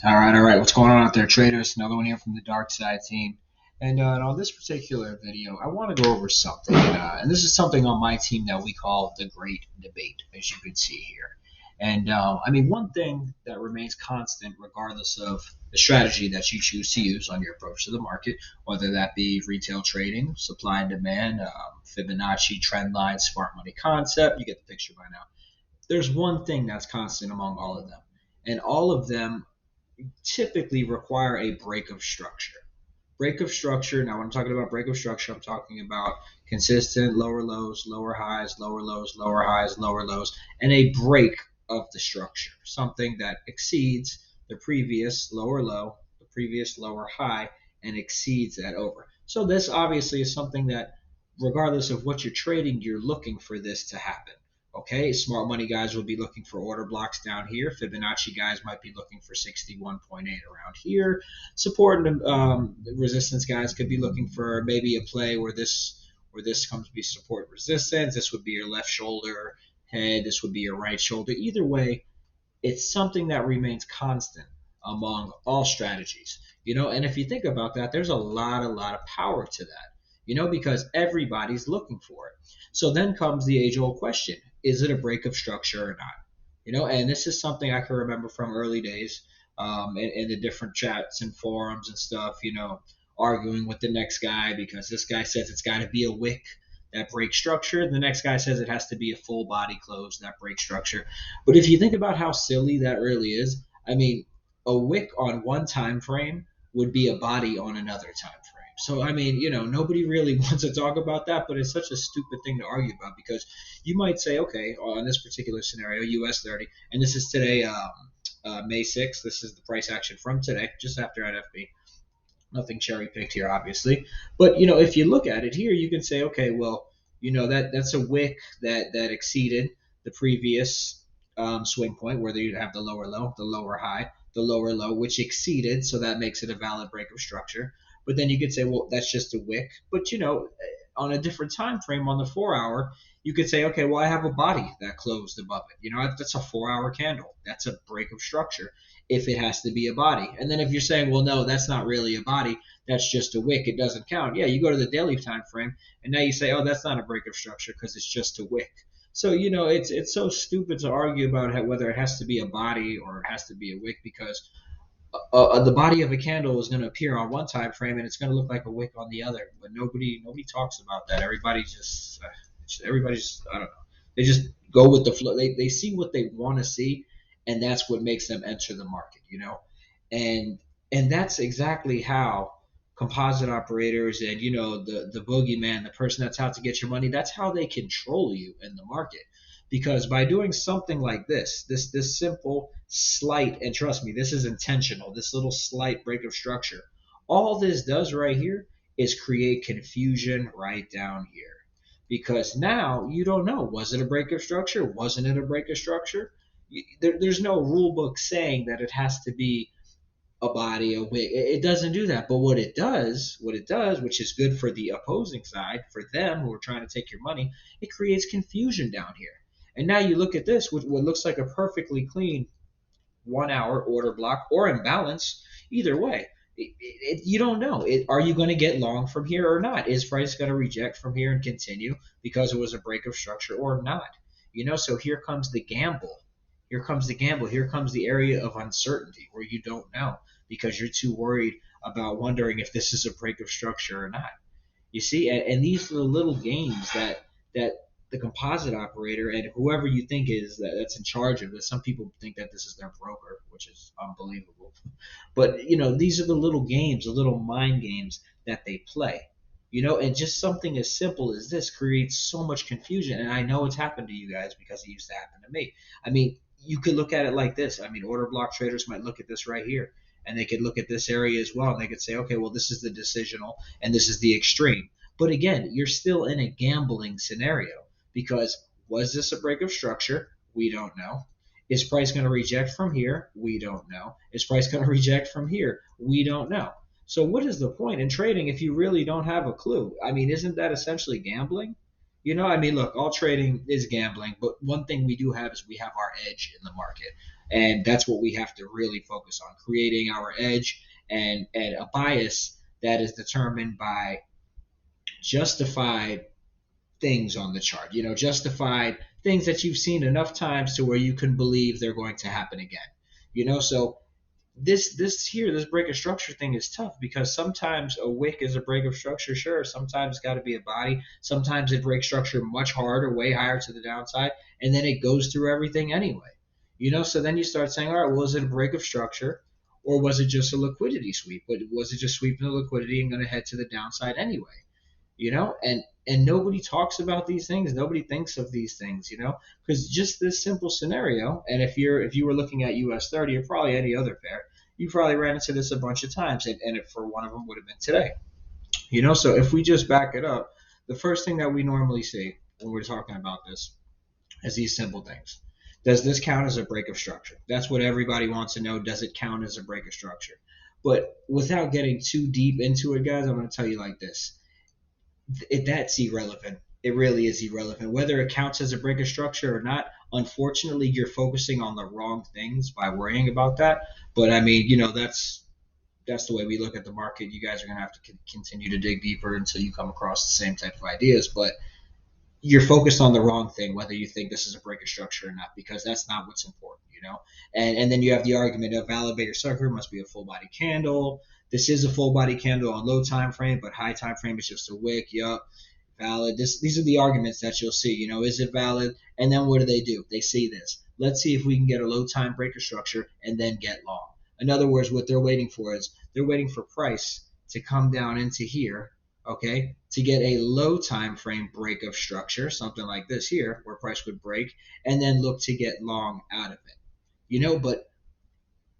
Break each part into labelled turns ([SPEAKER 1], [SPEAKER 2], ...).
[SPEAKER 1] All right. What's going on out there, traders? Another one here from the dark side team. And on this particular video, I want to go over something. And this is something on my team that we call the Great Debate, as you can see here. And I mean, one thing that remains constant, regardless of the strategy that you choose to use on your approach to the market, whether that be retail trading, supply and demand, Fibonacci, trend line, smart money concept, you get the picture by now. There's one thing that's constant among all of them. And all of them typically require a break of structure. Break of structure. Now, when I'm talking about break of structure, I'm talking about consistent lower lows, lower highs, lower lows, lower highs, lower lows, and a break of the structure, something that exceeds the previous lower low, the previous lower high, and exceeds that over. So this obviously is something that, regardless of what you're trading, you're looking for this to happen. Okay, smart money guys will be looking for order blocks down here. Fibonacci guys might be looking for 61.8 around here. Support and resistance guys could be looking for maybe a play where this comes to be support resistance. This would be your left shoulder head. This would be your right shoulder. Either way, it's something that remains constant among all strategies. And if you think about that, there's a lot of power to that. Because everybody's looking for it. So then comes the age-old question: is it a break of structure or not? And this is something I can remember from early days, in the different chats and forums and stuff. Arguing with the next guy because this guy says it's got to be a wick that breaks structure. The next guy says it has to be a full body close that breaks structure. But if you think about how silly that really is, I mean, a wick on one time frame would be a body on another time frame. So I mean, nobody really wants to talk about that, but it's such a stupid thing to argue about because you might say, okay, on this particular scenario, US 30, and this is today, May 6th. This is the price action from today, just after NFB. Nothing cherry picked here, obviously. But if you look at it here, you can say, okay, well, that's a wick that exceeded the previous swing point, where you have the lower low, the lower high, the lower low, which exceeded, so that makes it a valid break of structure. But then you could say, well, that's just a wick. But on a different time frame, on the 4 hour, you could say, okay, well, I have a body that closed above it. That's a 4 hour candle. That's a break of structure if it has to be a body. And then if you're saying, well, no, that's not really a body, that's just a wick, it doesn't count. Yeah, you go to the daily time frame, and now you say, oh, that's not a break of structure because it's just a wick. So it's so stupid to argue about whether it has to be a body or it has to be a wick, because the body of a candle is going to appear on one time frame and it's going to look like a wick on the other. But nobody talks about that. Everybody's I don't know. They just go with the flow. They see what they want to see, and that's what makes them enter the market. And that's exactly how composite operators and the boogeyman, the person that's out to get your money, that's how they control you in the market. Because by doing something like this simple slight, and trust me, this is intentional, this little slight break of structure, all this does right here is create confusion right down here. Because now you don't know, was it a break of structure? Wasn't it a break of structure? There's no rule book saying that it has to be a body, a wick. It doesn't do that. But what it does, which is good for the opposing side, for them who are trying to take your money, it creates confusion down here. And now you look at this, what looks like a perfectly clean 1 hour order block or imbalance. Either way, you don't know. Are you going to get long from here or not? Is price going to reject from here and continue because it was a break of structure or not? So here comes the gamble. Here comes the gamble. Here comes the area of uncertainty where you don't know because you're too worried about wondering if this is a break of structure or not. You see, and these are the little games that the composite operator and whoever you think that's in charge of this. Some people think that this is their broker, which is unbelievable. But these are the little games, the little mind games that they play. And just something as simple as this creates so much confusion. And I know it's happened to you guys because it used to happen to me. I mean, you could look at it like this. I mean, order block traders might look at this right here, and they could look at this area as well, and they could say, okay, well, this is the decisional, and this is the extreme. But again, you're still in a gambling scenario because was this a break of structure? We don't know. Is price going to reject from here? We don't know. Is price going to reject from here? We don't know. So what is the point in trading if you really don't have a clue? I mean, isn't that essentially gambling? I mean, look, all trading is gambling, but one thing we do have is we have our edge in the market. And that's what we have to really focus on, creating our edge and a bias that is determined by justified things on the chart, justified things that you've seen enough times to where you can believe they're going to happen again. So this break of structure thing is tough because sometimes a wick is a break of structure, sure. Sometimes it's got to be a body. Sometimes it breaks structure much harder, way higher to the downside, and then it goes through everything anyway. So then you start saying, all right, well, was it a break of structure, or was it just a liquidity sweep? But was it just sweeping the liquidity and going to head to the downside anyway? And nobody talks about these things. Nobody thinks of these things, because just this simple scenario. And if you were looking at US 30 or probably any other pair, you probably ran into this a bunch of times, and if for one of them would have been today. So if we just back it up, the first thing that we normally see when we're talking about this is these simple things. Does this count as a break of structure? That's what everybody wants to know. Does it count as a break of structure? But without getting too deep into it, guys, I'm going to tell you like this. That's irrelevant. It really is irrelevant. Whether it counts as a break of structure or not, unfortunately, you're focusing on the wrong things by worrying about that. But I mean, that's the way we look at the market. You guys are going to have to continue to dig deeper until you come across the same type of ideas. But you're focused on the wrong thing, whether you think this is a break of structure or not, because that's not what's important, And then you have the argument of valid bigger sucker must be a full body candle. This is a full body candle on low time frame, but high time frame is just a wick. Yup, valid. These are the arguments that you'll see. Is it valid? And then what do? They see this. Let's see if we can get a low time breaker structure and then get long. In other words, what they're waiting for is they're waiting for price to come down into here, okay, to get a low time frame break of structure, something like this here, where price would break, and then look to get long out of it. But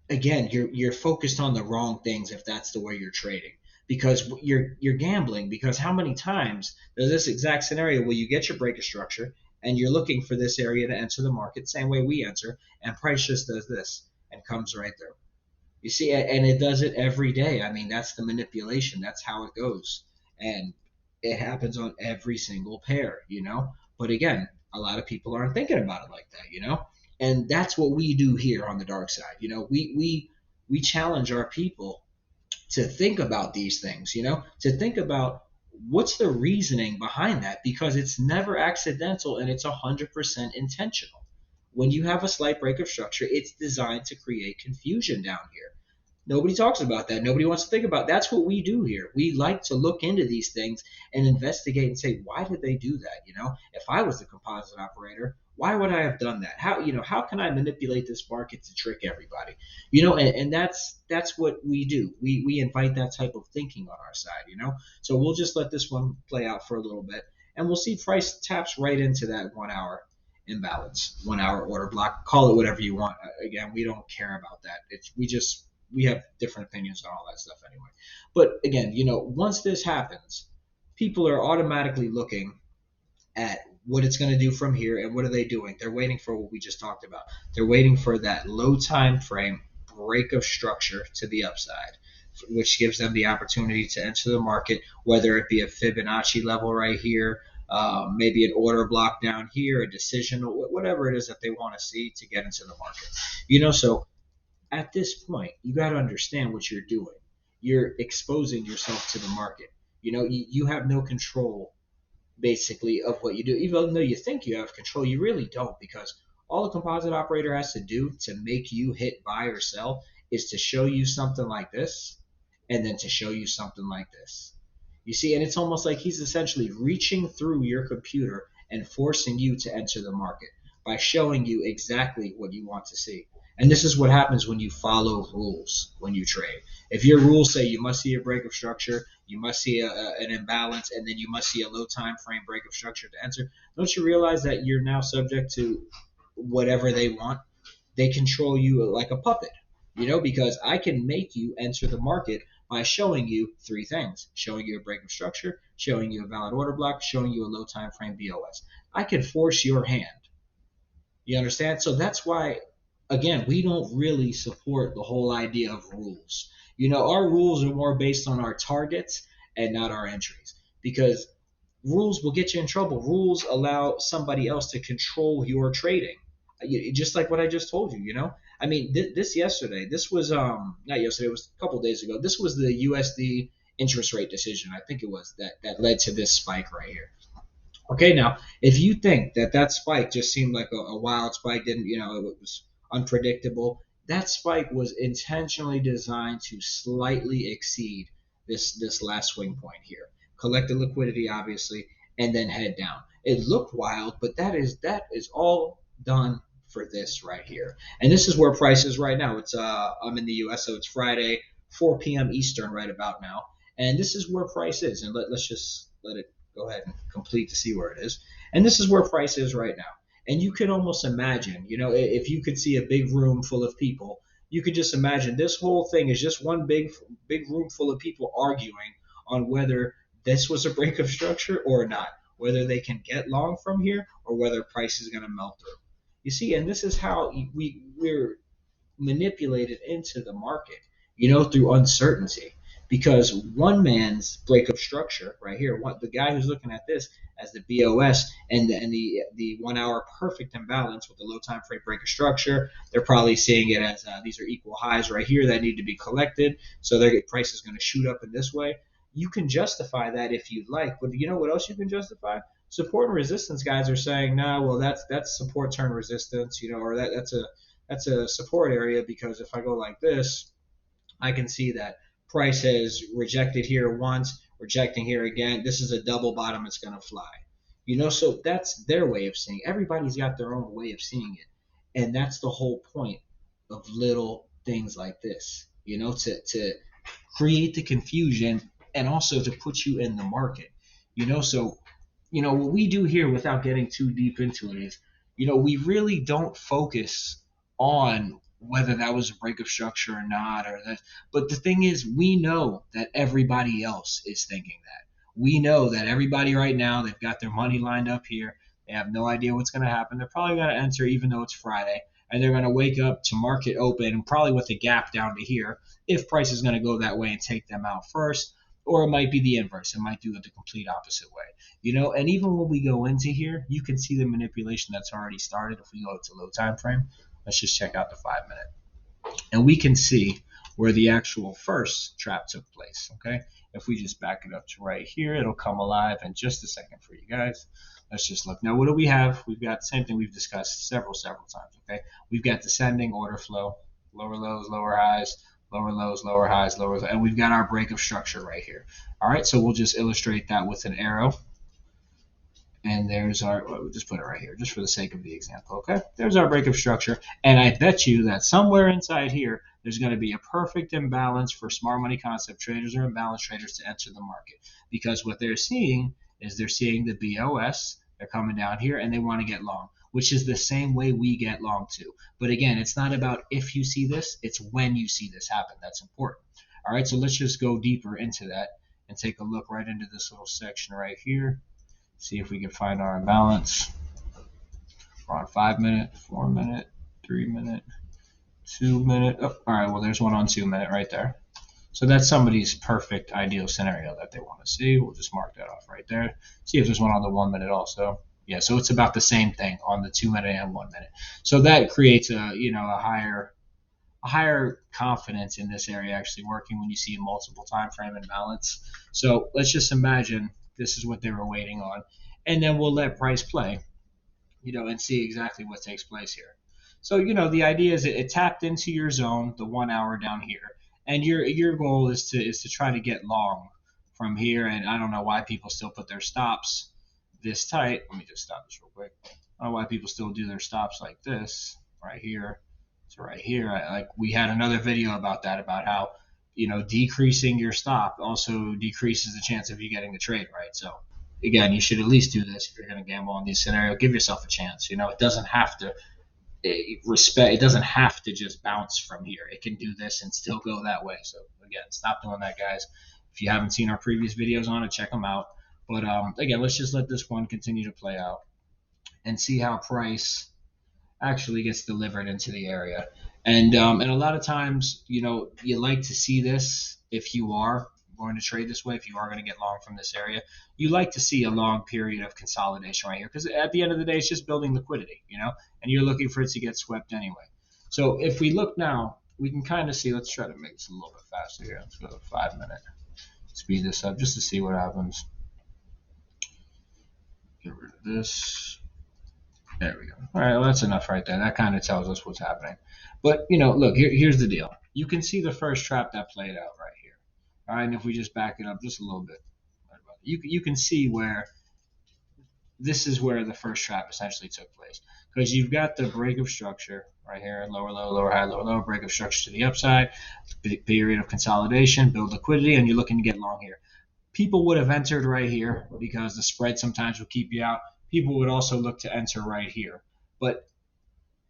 [SPEAKER 1] again, you're focused on the wrong things if that's the way you're trading, because you're gambling. Because how many times does this exact scenario will you get your break of structure and you're looking for this area to enter the market, same way we enter, and price just does this and comes right through. You see, and it does it every day. I mean, that's the manipulation. That's how it goes. And it happens on every single pair, But again, a lot of people aren't thinking about it like that, And that's what we do here on the dark side. We challenge our people to think about these things, to think about what's the reasoning behind that, because it's never accidental and it's 100% intentional. When you have a slight break of structure, it's designed to create confusion down here. Nobody talks about that. Nobody wants to think about it. That's what we do here. We like to look into these things and investigate and say, why did they do that? If I was a composite operator, why would I have done that? How can I manipulate this market to trick everybody? And that's what we do. We invite that type of thinking on our side, So we'll just let this one play out for a little bit, and we'll see price taps right into that 1 hour imbalance, 1 hour order block. Call it whatever you want. Again, we don't care about that. We have different opinions on all that stuff anyway. But again, once this happens, people are automatically looking at what it's going to do from here, and what are they doing? They're waiting for what we just talked about. They're waiting for that low time frame break of structure to the upside, which gives them the opportunity to enter the market, whether it be a Fibonacci level right here, maybe an order block down here, a decision, whatever it is that they want to see to get into the market. So at this point, you got to understand what you're doing. You're exposing yourself to the market. You have no control, basically, of what you do. Even though you think you have control, you really don't, because all a composite operator has to do to make you hit buy or sell is to show you something like this, and then to show you something like this. You see, and it's almost like he's essentially reaching through your computer and forcing you to enter the market by showing you exactly what you want to see. And this is what happens when you follow rules when you trade. If your rules say you must see a break of structure, you must see an imbalance, and then you must see a low time frame break of structure to enter, don't you realize that you're now subject to whatever they want? They control you like a puppet, because I can make you enter the market by showing you three things: showing you a break of structure, showing you a valid order block, showing you a low time frame BOS. I can force your hand. You understand? So that's why, again, we don't really support the whole idea of rules. Our rules are more based on our targets and not our entries, because rules will get you in trouble. Rules allow somebody else to control your trading. Just like what I just told you, I mean, this yesterday, this was not yesterday, it was a couple days ago. This was the USD interest rate decision, I think it was, that led to this spike right here. Okay, now if you think that spike just seemed like a wild spike, didn't it was unpredictable. That spike was intentionally designed to slightly exceed this last swing point here, collect the liquidity obviously, and then head down. It looked wild, but that is all done for this right here. And this is where price is right now. It's I'm in the U.S., so it's Friday, 4 p.m. Eastern right about now, and this is where price is. And let's just let it go ahead and complete to see where it is. And this is where price is right now. And you could almost imagine, if you could see a big room full of people, you could just imagine this whole thing is just one big room full of people arguing on whether this was a break of structure or not, whether they can get long from here or whether price is going to melt through. You see, and this is how we're manipulated into the market, through uncertainty. Because one man's break of structure right here, the guy who's looking at this as the BOS and the 1 hour perfect imbalance with the low time frame break of structure, they're probably seeing it as these are equal highs right here that need to be collected. So their price is going to shoot up in this way. You can justify that if you'd like, but you know what else you can justify? Support and resistance guys are saying, nah, well that's support turn resistance, or that's a support area, because if I go like this, I can see that price has rejected here once, rejecting here again. This is a double bottom. It's going to fly. So that's their way of seeing it. Everybody's got their own way of seeing it. And that's the whole point of little things like this, to create the confusion and also to put you in the market. So what we do here, without getting too deep into it, is, we really don't focus on whether that was a break of structure or not, or that. But the thing is, we know that everybody else is thinking that. We know that everybody right now, they've got their money lined up here. They have no idea what's going to happen. They're probably going to enter even though it's Friday, and they're going to wake up to market open, probably with a gap down to here, if price is going to go that way and take them out first. Or it might be the inverse. It might do it the complete opposite way. And even when we go into here, you can see the manipulation that's already started. If we go to low time frame, let's just check out the 5-minute. And we can see where the actual first trap took place, okay? If we just back it up to right here, it'll come alive in just a second for you guys. Let's just look. Now, what do we have? We've got the same thing we've discussed several times, okay? We've got descending order flow, lower lows, lower highs, lower lows, lower highs, lower lows, and we've got our break of structure right here. All right, so we'll just illustrate that with an arrow. And there's we'll just put it right here, just for the sake of the example, okay? There's our break of structure, and I bet you that somewhere inside here, there's going to be a perfect imbalance for smart money concept traders or imbalance traders to enter the market. Because what they're seeing is they're seeing the BOS, they're coming down here, and they want to get long, which is the same way we get long too. But again, it's not about if you see this, it's when you see this happen. That's important. All right, so let's just go deeper into that and take a look right into this little section right here. See if we can find our imbalance. We're on 5-minute, 4-minute, 3-minute, 2-minute. Oh, all right, well, there's one on 2-minute right there. So that's somebody's perfect ideal scenario that they want to see. We'll just mark that off right there. See if there's one on the 1-minute also. Yeah, so it's about the same thing on the 2-minute and 1-minute. So that creates a higher confidence in this area actually working when you see a multiple time frame imbalance. So let's just imagine this is what they were waiting on, and then we'll let price play, and see exactly what takes place here. So the idea is it tapped into your zone, the 1 hour down here, and your goal is to try to get long from here. And I don't know why people still put their stops this tight. Let me just stop this real quick. I don't know why people still do their stops like this right here to right here. Like we had another video about that, about how decreasing your stop also decreases the chance of you getting the trade right. So again, you should at least do this if you're going to gamble on these scenarios. Give yourself a chance. It doesn't have to it doesn't have to just bounce from here. It can do this and still go that way. So again, stop doing that, guys. If you haven't seen our previous videos on it, check them out. But again, let's just let this one continue to play out and see how price actually gets delivered into the area. And a lot of times, you like to see this if you are going to trade this way, if you are going to get long from this area. You like to see a long period of consolidation right here, because at the end of the day, it's just building liquidity, and you're looking for it to get swept anyway. So if we look now, we can kind of see. Let's try to make this a little bit faster here. Let's go to 5 minute. Speed this up just to see what happens. Get rid of this. There we go. All right, well, that's enough right there. That kind of tells us what's happening. But, look, here's the deal. You can see the first trap that played out right here. All right, and if we just back it up just a little bit, you can see where this is where the first trap essentially took place. Because you've got the break of structure right here, lower low, lower high, lower low, break of structure to the upside, period of consolidation, build liquidity, and you're looking to get long here. People would have entered right here because the spread sometimes will keep you out. People would also look to enter right here. But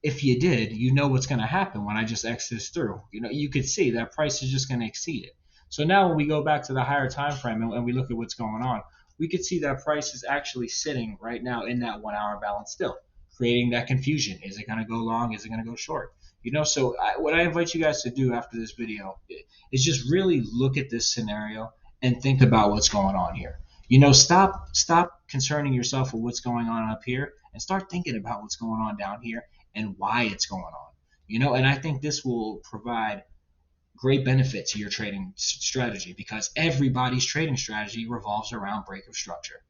[SPEAKER 1] if you did, you know what's going to happen when I just X this through. You could see that price is just going to exceed it. So now when we go back to the higher time frame and we look at what's going on, we could see that price is actually sitting right now in that 1 hour balance still, creating that confusion. Is it going to go long? Is it going to go short? So what I invite you guys to do after this video is just really look at this scenario and think about what's going on here. Stop concerning yourself with what's going on up here and start thinking about what's going on down here and why it's going on. And I think this will provide great benefit to your trading strategy because everybody's trading strategy revolves around break of structure.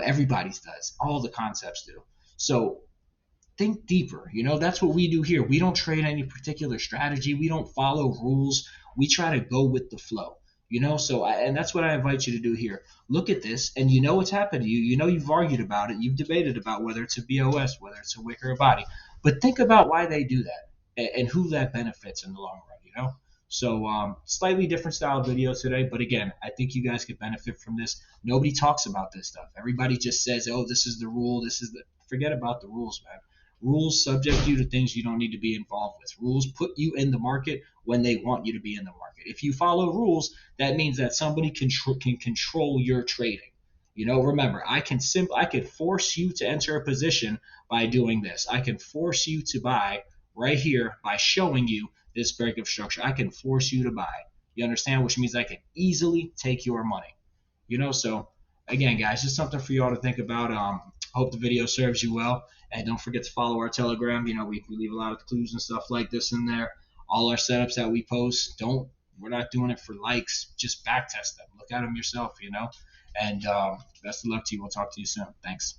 [SPEAKER 1] Everybody's does. All the concepts do. So think deeper. That's what we do here. We don't trade any particular strategy. We don't follow rules. We try to go with the flow. And that's what I invite you to do here. Look at this, and what's happened to you. You've argued about it. You've debated about whether it's a BOS, whether it's a wick or a body. But think about why they do that and who that benefits in the long run. So slightly different style video today, but again, I think you guys could benefit from this. Nobody talks about this stuff. Everybody just says, "Oh, this is the rule. Forget about the rules, man. Rules subject you to things you don't need to be involved with. Rules put you in the market when they want you to be in the market. If you follow rules, that means that somebody can control your trading. Remember, I could force you to enter a position by doing this. I can force you to buy right here by showing you this break of structure. I can force you to buy. You understand? Which means I can easily take your money. So again, guys, just something for you all to think about. Hope the video serves you well. And don't forget to follow our Telegram. We leave a lot of clues and stuff like this in there. All our setups that we post, we're not doing it for likes. Just back test them. Look at them yourself, And best of luck to you. We'll talk to you soon. Thanks.